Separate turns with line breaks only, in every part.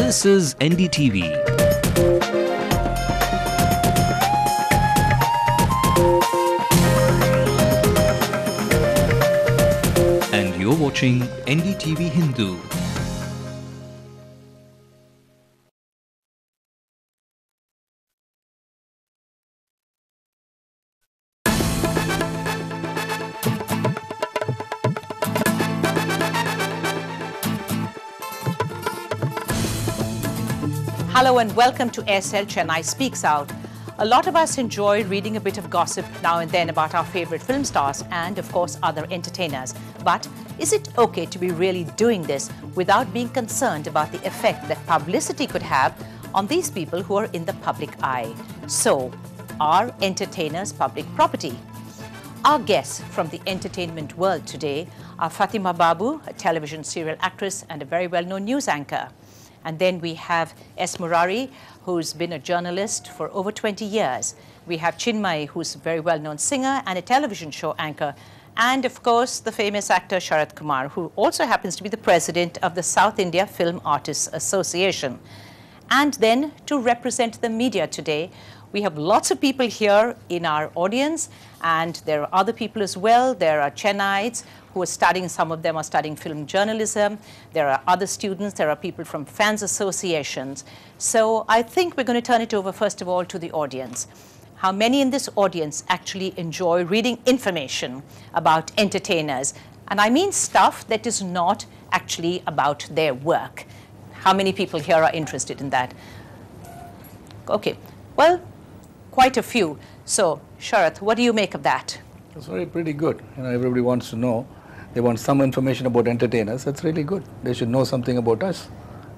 This is NDTV. And you're watching NDTV Hindu.
Hello and welcome to SL Chennai Speaks Out. A lot of us enjoy reading a bit of gossip now and then about our favorite film stars and, of course, other entertainers. But is it okay to be really doing this without being concerned about the effect that publicity could have on these people who are in the public eye? So, are entertainers public property? Our guests from the entertainment world today are Fathima Babu, a television serial actress and a very well-known news anchor. And then we have Murari, who's been a journalist for over 20 years. We have Chinmayi, who's a very well-known singer and a television show anchor. And of course, the famous actor Sharathkumar, who also happens to be the president of the South India Film Artists Association. And then to represent the media today, we have lots of people here in our audience, and there are other people as well. There are Chennaites who are studying, some of them are studying film journalism. There are other students, there are people from fans associations. So I think we're going to turn it over first of all to the audience. How many in this audience actually enjoy reading information about entertainers? And I mean stuff that is not actually about their work. How many people here are interested in that? Okay, well, quite a few. So, Sharath, what do you make of that?
It's pretty good. Everybody wants to know. They want some information about entertainers. That's really good. They should know something about us.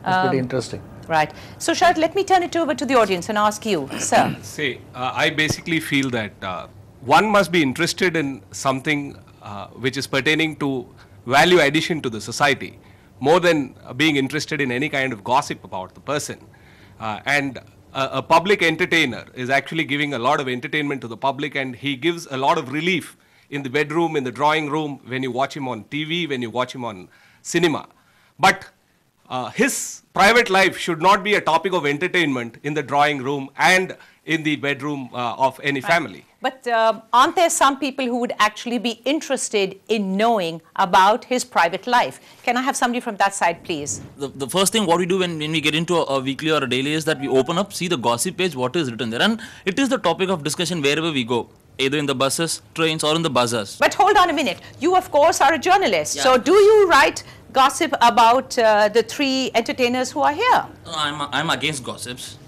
It's pretty interesting.
Right. So, Sharath, let me turn it over to the audience and ask you, sir.
See, I basically feel that one must be interested in something which is pertaining to value addition to the society, more than being interested in any kind of gossip about the person. A public entertainer is actually giving a lot of entertainment to the public, and he gives a lot of relief in the bedroom, in the drawing room, when you watch him on TV, when you watch him on cinema. But his private life should not be a topic of entertainment in the drawing room and in the bedroom of any family.
But aren't there some people who would actually be interested in knowing about his private life? Can I have somebody from that side, please?
The first thing what we do when we get into a weekly or a daily is that we open up, see the gossip page, what is written there. And it is the topic of discussion wherever we go, either in the buses, trains or in the bazaars.
But hold on a minute. You, of course, are a journalist. Yeah. So do you write gossip about the three entertainers who are here?
I'm against gossips.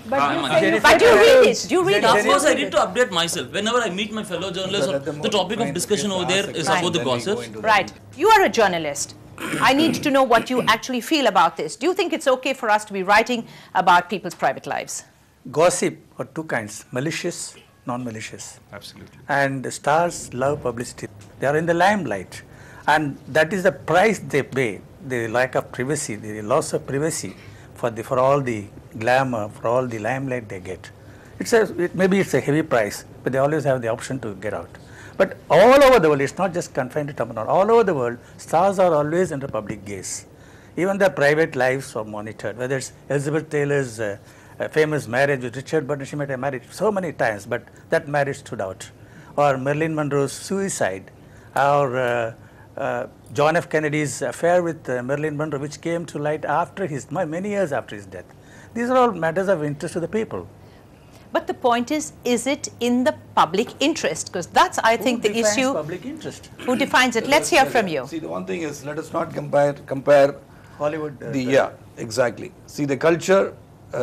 But you read it. Do you read it?
Of course, I need to update myself. Whenever I meet my fellow journalists, the topic of discussion over there is about the gossips.
Right. You are a journalist. I need to know what you actually feel about this. Do you think it's okay for us to be writing about people's private lives?
Gossip are two kinds, malicious, non-malicious.
Absolutely.
And stars love publicity. They are in the limelight. And that is the price they pay, the lack of privacy, the loss of privacy for all the glamour, for all the limelight they get. Maybe it's a heavy price, but they always have the option to get out. But all over the world, it's not just confined to Tamil Nadu. All over the world, stars are always under public gaze. Even their private lives are monitored, whether it's Elizabeth Taylor's famous marriage with Richard Burton. She might have married so many times, but that marriage stood out. Or Marilyn Monroe's suicide, or John F. Kennedy's affair with Marilyn Monroe, which came to light after many years after his death. These are all matters of interest to the people.
But the point is it in the public interest? Because that's, I think, the issue.
Public interest?
Who defines it? Let's hear from you.
See, the one thing is, let us not compare
Hollywood.
Exactly. See, the culture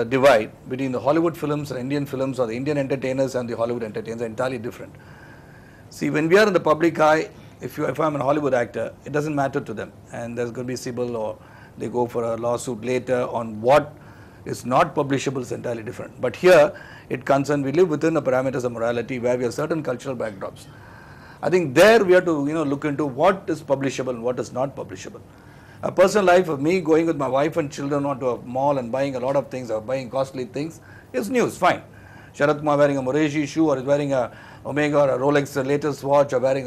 divide between the Hollywood films and Indian films, or the Indian entertainers and the Hollywood entertainers, are entirely different. See, when we are in the public eye, if I'm a Hollywood actor, it doesn't matter to them, and there's going to be civil, or they go for a lawsuit later on what is not publishable. Is entirely different. But here, it concerns, we live within the parameters of morality where we have certain cultural backdrops. I think there we have to look into what is publishable and what is not publishable. A personal life of me going with my wife and children onto a mall and buying a lot of things, or buying costly things, is news, fine. Sharathkumar wearing a Murari shoe, or is wearing a Omega or a Rolex latest watch, or wearing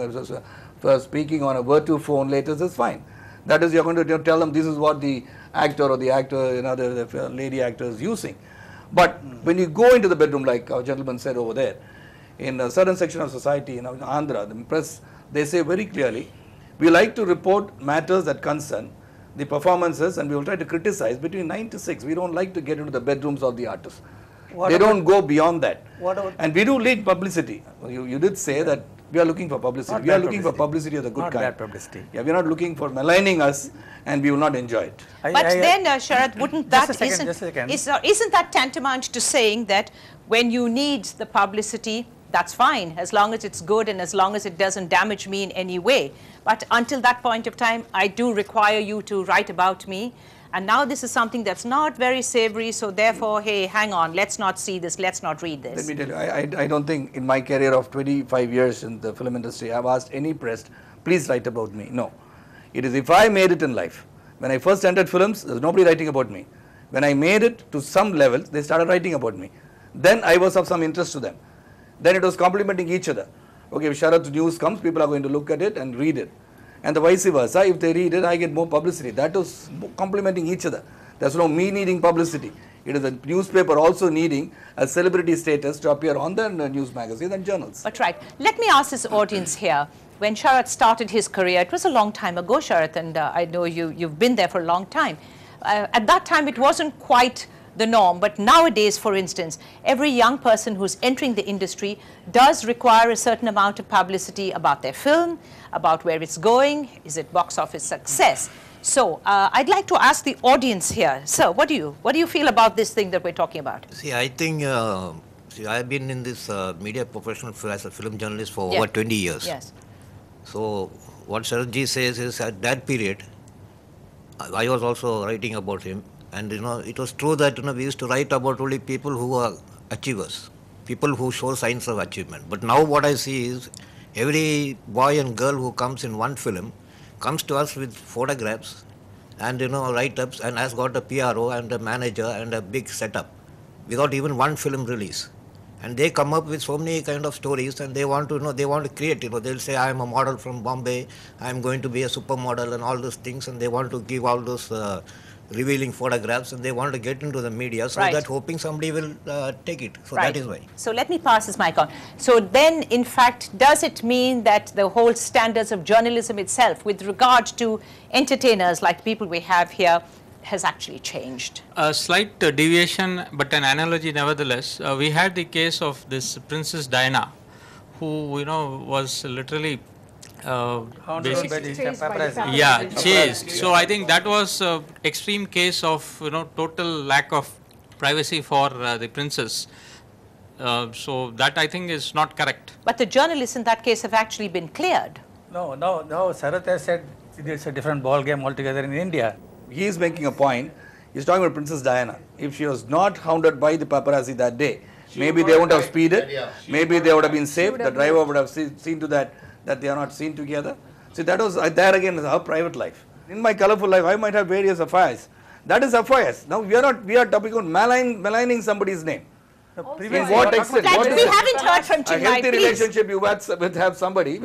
speaking on a Virtu phone latest, is fine. That is, you're going to tell them this is what the actor or the actor, the lady actor is using. But when you go into the bedroom, like our gentleman said over there, in a certain section of society, in Andhra, the press, they say very clearly, we like to report matters that concern the performances, and we will try to criticize between 9 to 6. We don't like to get into the bedrooms of the artists. They don't go beyond that. And we do lead publicity. You did say that we are looking for publicity. We are looking for publicity of the good kind.
Not bad publicity.
Yeah, we are not looking for maligning us, and we will not enjoy it.
But then, Sharath, wouldn't that
isn't
that tantamount to saying that when you need the publicity, that's fine, as long as it's good and as long as it doesn't damage me in any way. But until that point of time, I do require you to write about me. And now this is something that's not very savory, so therefore, hey, hang on, let's not see this, let's not read this.
Let me tell you, I don't think in my career of 25 years in the film industry, I've asked any press, please write about me. No. It is if I made it in life. When I first entered films, there was nobody writing about me. When I made it to some level, they started writing about me. Then I was of some interest to them. Then it was complementing each other. Okay, if Sharath's news comes, people are going to look at it and read it. And the vice versa, if they read it, I get more publicity. That was complementing each other. There's no me needing publicity. It is a newspaper also needing a celebrity status to appear on the news magazines and journals.
But right, let me ask this audience here. When Sharath started his career, it was a long time ago, Sharath, and I know you've been there for a long time. At that time, it wasn't quite the norm, but nowadays, for instance, every young person who's entering the industry does require a certain amount of publicity about their film, about where it's going, is it box office success. So I'd like to ask the audience here, sir, what do you feel about this thing that we're talking about?
See, I think, I've been in this media professional as a film journalist for over 20 years.
Yes.
So what Sharathji says is at that period, I was also writing about him. And it was true that we used to write about only people who are achievers, people who show signs of achievement. But now what I see is every boy and girl who comes in one film comes to us with photographs and write-ups and has got a PRO and a manager and a big setup without even one film release. And they come up with so many kind of stories, and they want to they want to create. They'll say, I am a model from Bombay, I am going to be a supermodel and all those things, and they want to give all those revealing photographs, and they want to get into the media so that hoping somebody will take it. So that is why.
So let me pass this mic on. So then, in fact, does it mean that the whole standards of journalism itself with regard to entertainers like people we have here has actually changed?
A slight deviation, but an analogy nevertheless. We had the case of this Princess Diana, who was literally chased. So I think that was an extreme case of total lack of privacy for the princess. So that I think is not correct.
But the journalists in that case have actually been cleared.
No. Sharath has said it's a different ball game altogether in India.
He is making a point. He's talking about Princess Diana. If she was not hounded by the paparazzi that day, maybe they wouldn't have speeded. Maybe they would have been safe. The driver would have seen to that they are not seen together. See, that was there again is her private life. In my colorful life, I might have various affairs. That is affairs. Now we are talking about maligning somebody's name. In what extent?
We haven't heard from Chinmayi.
A healthy relationship you have with somebody,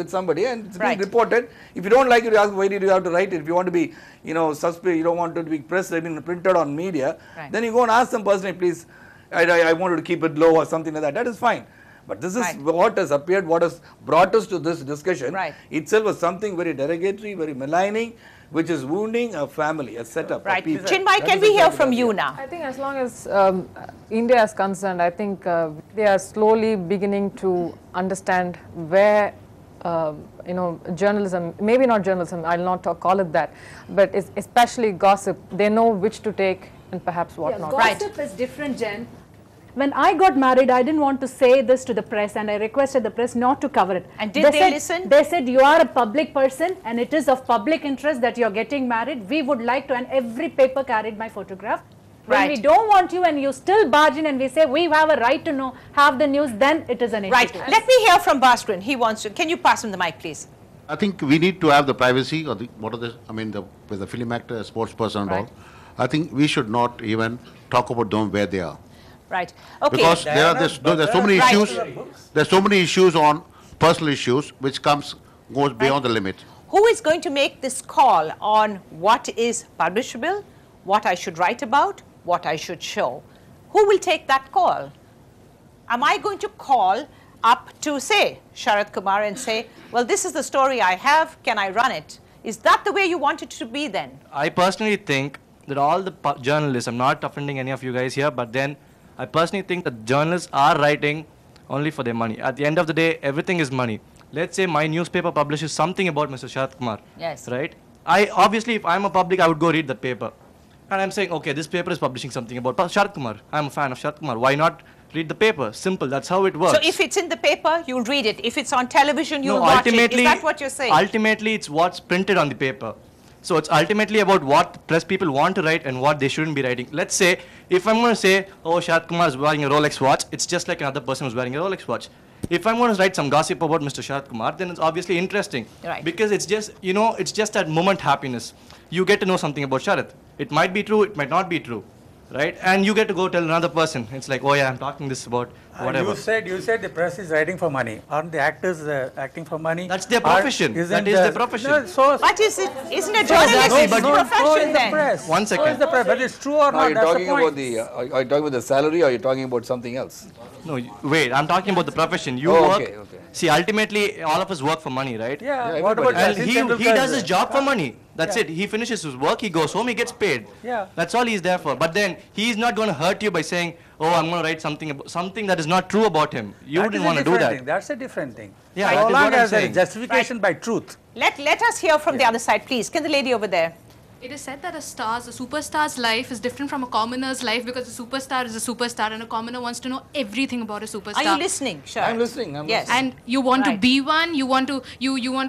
and it's being reported. If you don't like it, you ask why did you have to write it. If you want to be, suspect, you don't want it to be printed on media, then you go and ask them personally, please, I wanted to keep it low or something like that. That is fine. But this is what has appeared, what has brought us to this discussion. Itself was something very derogatory, very maligning, which is wounding a family, a setup.
Right. Chinmayi, can we hear from you now?
I think as long as India is concerned, I think they are slowly beginning to understand where journalism, maybe not journalism, I'll not call it that, but it's especially gossip. They know which to take and perhaps what not.
Gossip is different, Jen. When I got married, I didn't want to say this to the press, and I requested the press not to cover it.
And did they listen?
They said, you are a public person and it is of public interest that you're getting married. We would like to, and every paper carried my photograph. When we don't want you and you still barge in and we say, we have a right to have the news, then it is an issue.
Right. Let me hear from Bhaskran. He wants to. Can you pass him the mic, please?
I think we need to have the privacy, or with the film actor, sports person and all. I think we should not even talk about them where they are.
Right. Okay.
Because there's so many issues. There's so many issues on personal issues which goes beyond the limit.
Who is going to make this call on what is publishable, what I should write about, what I should show. Who will take that call? Am I going to call up to, say, Sharathkumar and say, well, this is the story I have, can I run it? Is that the way you want it to be then?
I personally think that all the journalists, I'm not offending any of you guys here, but then I personally think that journalists are writing only for their money. At the end of the day, everything is money. Let's say my newspaper publishes something about Mr. Sharathkumar.
Yes.
Right? Obviously, if I'm a public, I would go read that paper. And I'm saying, okay, this paper is publishing something about Sharathkumar. I'm a fan of Sharathkumar. Why not read the paper? Simple. That's how it works.
So if it's in the paper, you'll read it. If it's on television, you'll watch it. Is that what you're saying?
Ultimately, it's what's printed on the paper. So it's ultimately about what press people want to write and what they shouldn't be writing. Let's say, if I'm going to say, oh, Sharathkumar is wearing a Rolex watch, it's just like another person who's wearing a Rolex watch. If I'm going to write some gossip about Mr. Sharathkumar, then it's obviously interesting.
Right.
Because it's just, it's just that moment happiness. You get to know something about Sharath. It might be true, it might not be true. Right? And you get to go tell another person. It's like, oh yeah, I'm talking this about whatever.
You said the press is writing for money. Aren't the actors acting for money?
That's their profession. That is their profession.
No, so
but isn't a journalist's profession then?
Press.
1 second.
So is the press. Whether it's true or not,
Are you
that's
talking
the point.
about are you talking about the salary or are you talking about something else?
No, wait, I'm talking about the profession. You
Oh,
work.
okay, okay.
See, ultimately, all of us work for money, right?
Yeah,
Yeah,
what about
everybody
And he does his job for money. That's
Yeah.
it. He finishes his work, he goes home, he gets paid.
Yeah.
That's all he's there for. But then he's not going to hurt you by saying, oh, I'm going to write something that is not true about him. You wouldn't want to do that.
That's a different thing.
Yeah,
so
that is
long
what I'm
as there
saying.
is justification by truth.
Let us hear from the other side, please. Can the lady over there?
It is said that a superstar's life is different from a commoner's life because a superstar is a superstar and a commoner wants to know everything about a superstar.
Are you listening? Sure.
I'm listening.
Yes.
And you want to be one, you want to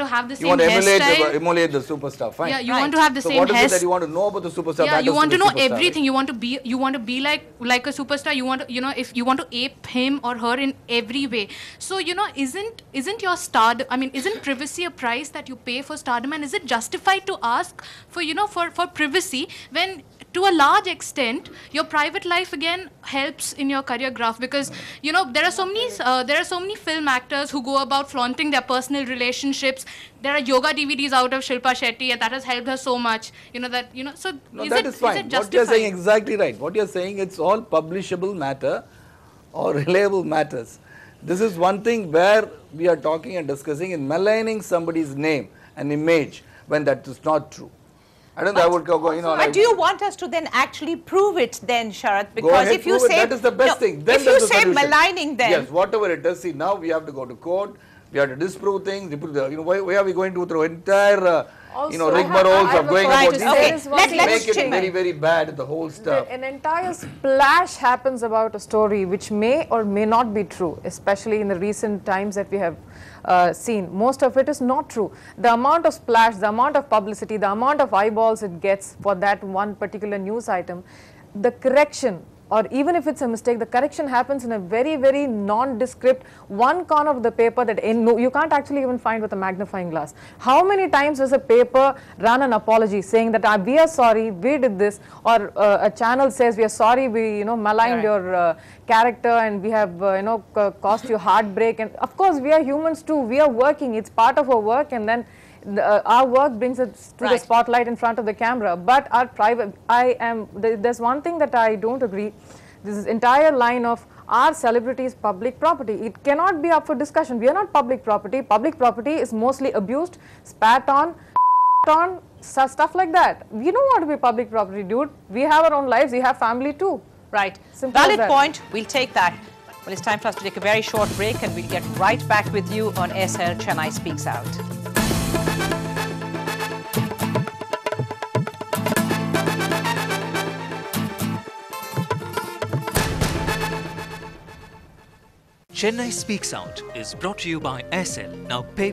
have the
You
same
want to
hairstyle.
emulate the superstar. Fine.
Yeah, you want to have the
So
same
what is it
hair.
that you want to know about the superstar?
Yeah,
that
you
does
want to
the
know
superstar,
everything.
right?
You want to be like a superstar. You want to, if you want to ape him or her in every way. So isn't your stardom? I mean, isn't privacy a price that you pay for stardom? And is it justified to ask for for privacy when to a large extent your private life again helps in your career graph? Because there are so many film actors who go about flaunting their personal relationships. There are yoga DVDs out of Shilpa Shetty, and that has helped her so much. So
No,
is
that
it
is fine.
Is it
What you're
justified?
saying exactly right. What you're saying, it's all publishable matter or reliable matters. This is one thing where we are talking and discussing in maligning somebody's name and image when that is not true. I don't think I would go,
But do you want us to then actually prove it then, Sharath? Because
go ahead,
if you
prove
say
it. That is the best thing. Then
if you
that's the
say
solution.
maligning them,
yes, whatever it is. See, now we have to go to court. We have to disprove things. Why are we going to through entire rigmaroles of going about these things?
Let's
Make it
Chinmayi.
very, very bad, the whole stuff.
An entire splash happens about a story which may or may not be true, especially in the recent times that we have seen. Most of it is not true. The amount of splash, the amount of publicity, the amount of eyeballs it gets for that one particular news item, the correction, or even if it's a mistake, the correction happens in a very, very nondescript one corner of the paper that you can't actually even find with a magnifying glass. How many times does a paper run an apology saying that we are sorry, we did this, or a channel says we are sorry, we maligned your character and we have caused you heartbreak. And of course, we are humans too. We are working. It's part of our work, and then our work brings us to the spotlight in front of the camera. But our private, there's one thing that I don't agree. This is entire line of our celebrity is public property. It cannot be up for discussion. We are not public property. Public property is mostly abused, spat on, stuff like that. We don't want to be public property, dude. We have our own lives. We have family too.
Right.
Simple as
Valid
that.
point. We'll take that. Well, it's time for us to take a very short break, and we'll get right back with you on SL Chennai Speaks Out.
Chennai Speaks Out is brought to you by SL. Now pay